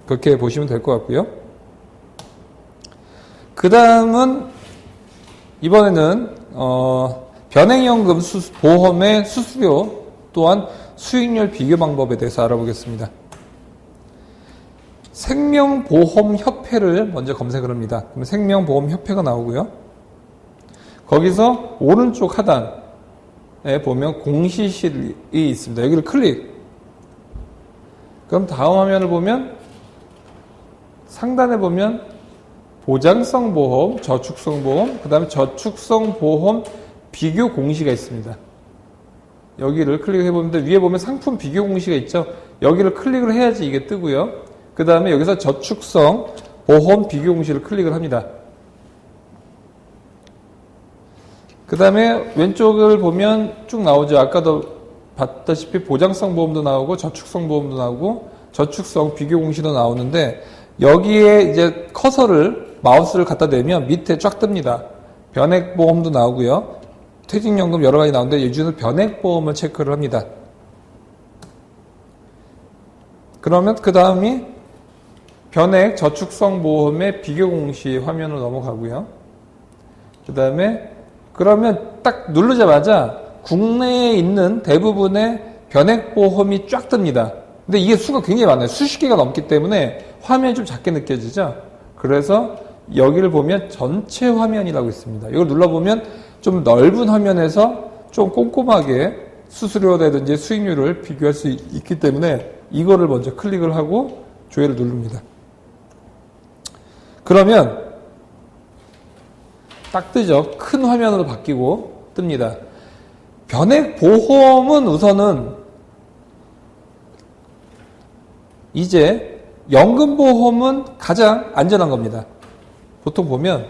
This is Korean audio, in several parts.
그렇게 보시면 될 것 같고요. 그 다음은 이번에는 변액연금 보험의 수수료 또한 수익률 비교 방법에 대해서 알아보겠습니다. 생명보험협회를 먼저 검색을 합니다. 그럼 생명보험협회가 나오고요. 거기서 오른쪽 하단에 보면 공시실이 있습니다. 여기를 클릭. 그럼 다음 화면을 보면 상단에 보면 보장성 보험, 저축성 보험, 그 다음에 저축성 보험 비교 공시가 있습니다. 여기를 클릭해 보는데 위에 보면 상품 비교 공시가 있죠. 여기를 클릭을 해야지 이게 뜨고요. 그 다음에 여기서 저축성 보험 비교 공시를 클릭을 합니다. 그 다음에 왼쪽을 보면 쭉 나오죠. 아까도 봤다시피 보장성 보험도 나오고 저축성 보험도 나오고 저축성 비교 공시도 나오는데 여기에 이제 커서를 마우스를 갖다 대면 밑에 쫙 뜹니다. 변액보험도 나오고요. 퇴직연금 여러 가지 나오는데 요즘은 변액보험을 체크를 합니다. 그러면 그 다음이 변액 저축성 보험의 비교 공시 화면으로 넘어가고요. 그 다음에 그러면 딱 누르자마자 국내에 있는 대부분의 변액보험이 쫙 뜹니다. 근데 이게 수가 굉장히 많아요. 수십 개가 넘기 때문에 화면이 좀 작게 느껴지죠. 그래서 여기를 보면 전체 화면이라고 있습니다. 이걸 눌러보면 좀 넓은 화면에서 좀 꼼꼼하게 수수료라든지 수익률을 비교할 수 있기 때문에 이거를 먼저 클릭을 하고 조회를 누릅니다. 그러면 딱 뜨죠. 큰 화면으로 바뀌고 뜹니다. 변액보험은 우선은 이제 연금보험은 가장 안전한 겁니다. 보통 보면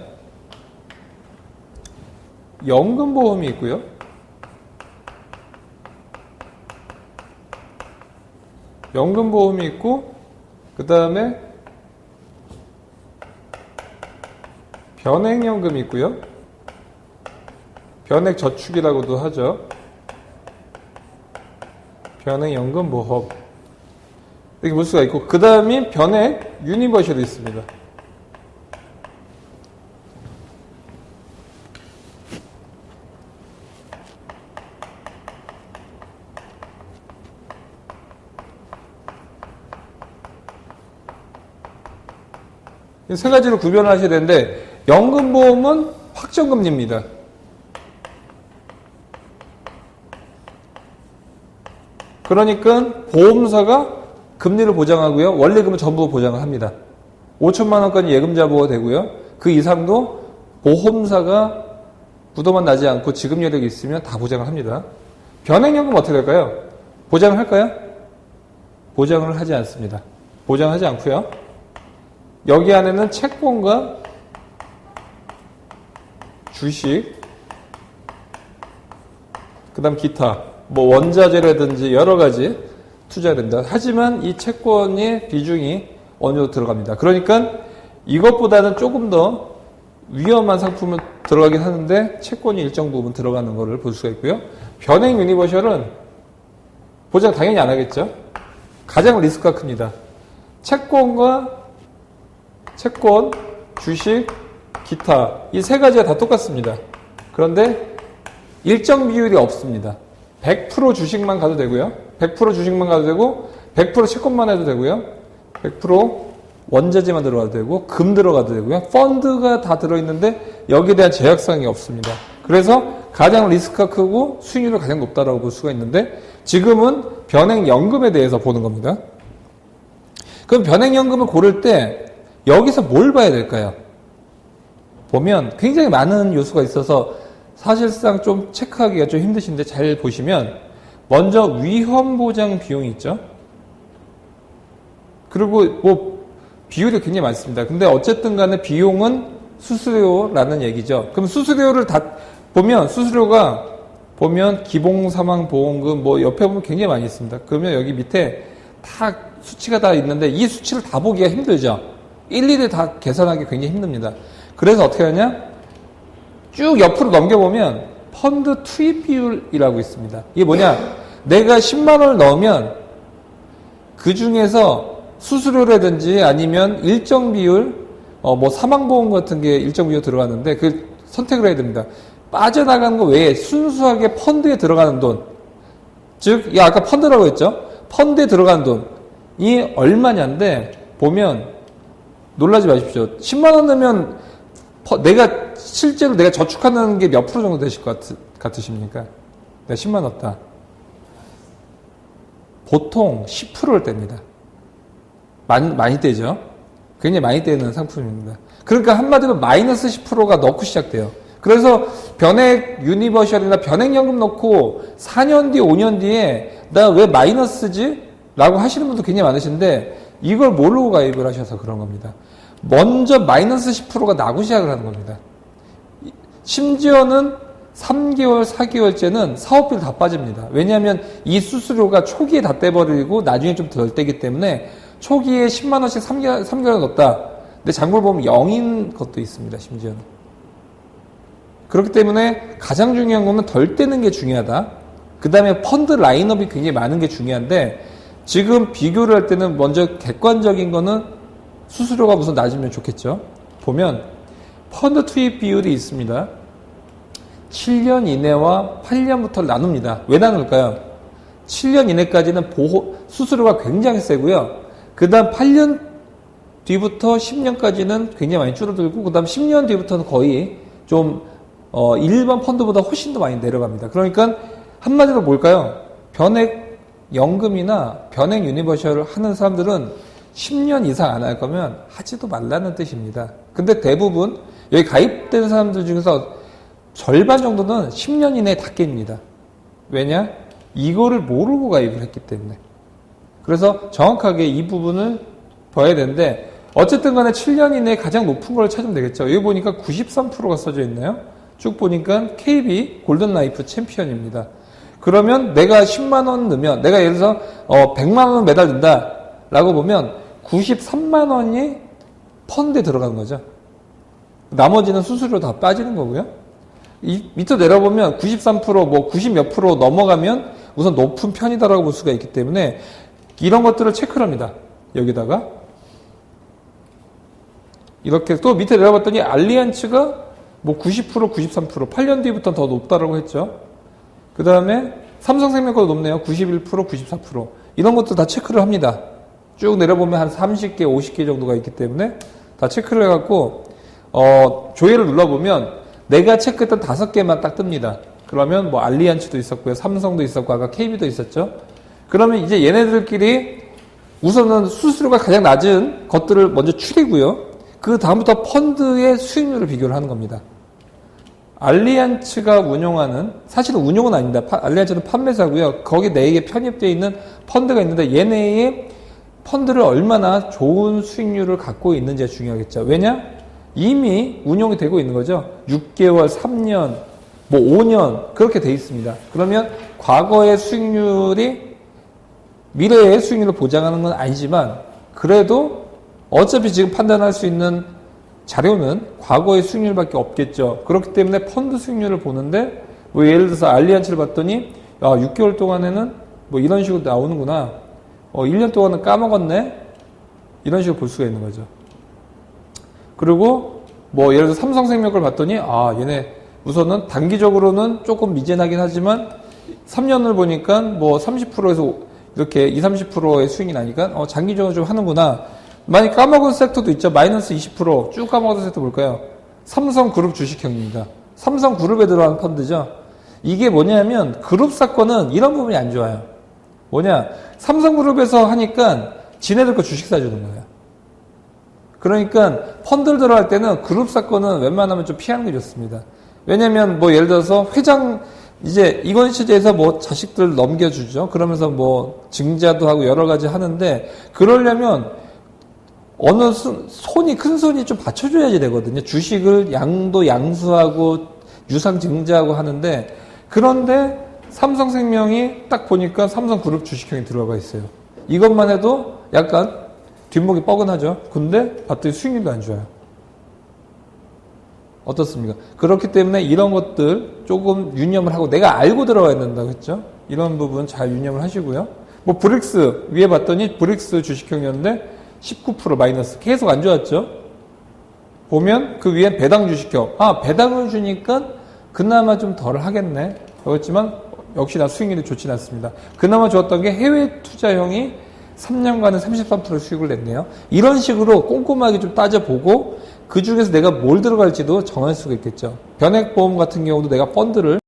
연금보험이 있고요. 연금보험이 있고 그 다음에 변액연금이 있고요. 변액저축이라고도 하죠. 변액연금보험 이렇게 볼 수가 있고 그 다음이 변액 유니버셜이 있습니다. 세 가지로 구별을 하셔야 되는데 연금보험은 확정금리입니다. 그러니까 보험사가 금리를 보장하고요. 원리금은 전부 보장을 합니다. 5천만 원까지 예금자 보호가 되고요. 그 이상도 보험사가 부도만 나지 않고 지급 여력이 있으면 다 보장을 합니다. 변액연금 어떻게 될까요? 보장을 할까요? 보장을 하지 않습니다. 보장하지 않고요. 여기 안에는 채권과 주식, 그 다음 기타, 뭐 원자재라든지 여러 가지 투자해야 됩니다. 하지만 이 채권의 비중이 어느 정도 들어갑니다. 그러니까 이것보다는 조금 더 위험한 상품은 들어가긴 하는데 채권이 일정 부분 들어가는 것을 볼 수가 있고요. 변액 유니버셜은 보장 당연히 안 하겠죠. 가장 리스크가 큽니다. 채권, 주식, 기타 이 세 가지가 다 똑같습니다. 그런데 일정 비율이 없습니다. 100% 주식만 가도 되고요. 100% 주식만 가도 되고 100% 채권만 해도 되고요. 100% 원자재만 들어가도 되고 금 들어가도 되고요. 펀드가 다 들어있는데 여기에 대한 제약사항이 없습니다. 그래서 가장 리스크가 크고 수익률이 가장 높다라고 볼 수가 있는데 지금은 변액연금에 대해서 보는 겁니다. 그럼 변액연금을 고를 때 여기서 뭘 봐야 될까요? 보면 굉장히 많은 요소가 있어서 사실상 좀 체크하기가 좀 힘드신데 잘 보시면 먼저 위험보장 비용이 있죠. 그리고 뭐 비율이 굉장히 많습니다. 근데 어쨌든 간에 비용은 수수료라는 얘기죠. 그럼 수수료를 다 보면 수수료가 보면 기본사망보험금 뭐 옆에 보면 굉장히 많이 있습니다. 그러면 여기 밑에 다 수치가 다 있는데 이 수치를 다 보기가 힘들죠. 일일이 다 계산하기 굉장히 힘듭니다. 그래서 어떻게 하냐? 쭉 옆으로 넘겨보면 펀드 투입 비율이라고 있습니다. 이게 뭐냐? 내가 10만 원을 넣으면 그 중에서 수수료라든지 아니면 일정 비율, 뭐 사망보험 같은 게 일정 비율 들어가는데 그 선택을 해야 됩니다. 빠져나가는 거 외에 순수하게 펀드에 들어가는 돈, 즉, 아까 펀드라고 했죠? 펀드에 들어가는 돈이 얼마냐인데, 보면, 놀라지 마십시오. 10만원 넣으면, 실제로 내가 저축하는 게 몇 프로 정도 되실 것 같으십니까? 내가 10만 넣었다. 보통 10%를 뗍니다. 많이 떼죠? 굉장히 많이 떼는 상품입니다. 그러니까 한마디로 마이너스 10%가 넣고 시작돼요. 그래서 변액 유니버셜이나 변액연금 넣고 4년 뒤, 5년 뒤에 나 왜 마이너스지? 라고 하시는 분도 굉장히 많으신데 이걸 모르고 가입을 하셔서 그런 겁니다. 먼저 마이너스 10%가 나고 시작을 하는 겁니다. 심지어는 3개월, 4개월째는 사업비도 다 빠집니다. 왜냐하면 이 수수료가 초기에 다 떼버리고 나중에 좀 덜 떼기 때문에 초기에 10만원씩 3개월 넣었다. 근데 장부를 보면 0인 것도 있습니다. 심지어는. 그렇기 때문에 가장 중요한 거는 덜 떼는 게 중요하다. 그 다음에 펀드 라인업이 굉장히 많은 게 중요한데 지금 비교를 할 때는 먼저 객관적인 거는 수수료가 우선 낮으면 좋겠죠. 보면 펀드 투입 비율이 있습니다. 7년 이내와 8년부터 나눕니다. 왜 나눌까요? 7년 이내까지는 수수료가 굉장히 세고요. 그 다음 8년 뒤부터 10년까지는 굉장히 많이 줄어들고 그 다음 10년 뒤부터는 거의 좀 일반 펀드보다 훨씬 더 많이 내려갑니다. 그러니까 한마디로 뭘까요? 변액 연금이나 변액 유니버셜을 하는 사람들은 10년 이상 안 할 거면 하지도 말라는 뜻입니다. 근데 대부분 여기 가입된 사람들 중에서 절반 정도는 10년 이내에 다 깹니다. 왜냐? 이거를 모르고 가입을 했기 때문에. 그래서 정확하게 이 부분을 봐야 되는데 어쨌든 간에 7년 이내에 가장 높은 걸 찾으면 되겠죠. 여기 보니까 93%가 써져 있네요. 쭉 보니까 KB 골든라이프 챔피언입니다. 그러면 내가 10만원 넣으면 내가 예를 들어서 100만원 매달 든다 라고 보면 93만원이 펀드에 들어가는 거죠. 나머지는 수수료 다 빠지는 거고요. 밑으로 내려보면 93% 뭐 90 몇 프로 넘어가면 우선 높은 편이다라고 볼 수가 있기 때문에 이런 것들을 체크를 합니다. 여기다가 이렇게 또 밑에 내려봤더니 알리안츠가 뭐 90%, 93%, 8년 뒤부터 더 높다라고 했죠. 그 다음에 삼성생명과도 높네요. 91%, 94%. 이런 것도 다 체크를 합니다. 쭉 내려보면 한 30개, 50개 정도가 있기 때문에 다 체크를 해갖고 조회를 눌러보면 내가 체크했던 5개만 딱 뜹니다. 그러면 뭐 알리안츠도 있었고요. 삼성도 있었고 아까 KB도 있었죠. 그러면 이제 얘네들끼리 우선은 수수료가 가장 낮은 것들을 먼저 추리고요. 그 다음부터 펀드의 수익률을 비교를 하는 겁니다. 알리안츠가 운용하는, 사실은 운용은 아닙니다. 알리안츠는 판매사고요. 거기 내에게 편입되어 있는 펀드가 있는데 얘네의 펀드를 얼마나 좋은 수익률을 갖고 있는지가 중요하겠죠. 왜냐? 이미 운용이 되고 있는 거죠. 6개월, 3년, 뭐 5년 그렇게 돼 있습니다. 그러면 과거의 수익률이 미래의 수익률을 보장하는 건 아니지만 그래도 어차피 지금 판단할 수 있는 자료는 과거의 수익률밖에 없겠죠. 그렇기 때문에 펀드 수익률을 보는데 뭐 예를 들어서 알리안츠를 봤더니 6개월 동안에는 뭐 이런 식으로 나오는구나. 1년 동안은 까먹었네. 이런 식으로 볼 수가 있는 거죠. 그리고 뭐 예를 들어서 삼성생명 걸 봤더니 얘네 우선은 단기적으로는 조금 미진하긴 하지만 3년을 보니까 뭐 30%에서 이렇게 20, 30%의 수익이 나니까 장기적으로 좀 하는구나. 많이 까먹은 섹터도 있죠. 마이너스 20% 쭉 까먹은 섹터 볼까요? 삼성그룹 주식형입니다. 삼성그룹에 들어간 펀드죠. 이게 뭐냐면 그룹 사건은 이런 부분이 안 좋아요. 뭐냐? 삼성그룹에서 하니까 지네들 거 주식 사주는 거예요. 그러니까 펀드를 들어갈 때는 그룹 사건은 웬만하면 좀 피하는 게 좋습니다. 왜냐면 뭐 예를 들어서 회장 이제 이건 시제에서 뭐 자식들 넘겨주죠. 그러면서 뭐 증자도 하고 여러 가지 하는데 그러려면 어느 큰 손이 좀 받쳐줘야지 되거든요. 주식을 양도 양수하고 유상 증자하고 하는데 그런데 삼성생명이 딱 보니까 삼성그룹 주식형이 들어가 있어요. 이것만 해도 약간 뒷목이 뻐근하죠. 근데 봤더니 수익률도 안 좋아요. 어떻습니까? 그렇기 때문에 이런 것들 조금 유념을 하고 내가 알고 들어가야 된다고 했죠. 이런 부분 잘 유념을 하시고요. 뭐 브릭스 위에 봤더니 브릭스 주식형이었는데 19% 마이너스 계속 안 좋았죠. 보면 그 위엔 배당 주식형. 아, 배당을 주니까 그나마 좀 덜 하겠네. 그렇지만 역시나 수익률이 좋지는 않습니다. 그나마 좋았던 게 해외 투자형이 3년간은 33% 수익을 냈네요. 이런 식으로 꼼꼼하게 좀 따져보고 그 중에서 내가 뭘 들어갈지도 정할 수가 있겠죠. 변액보험 같은 경우도 내가 펀드를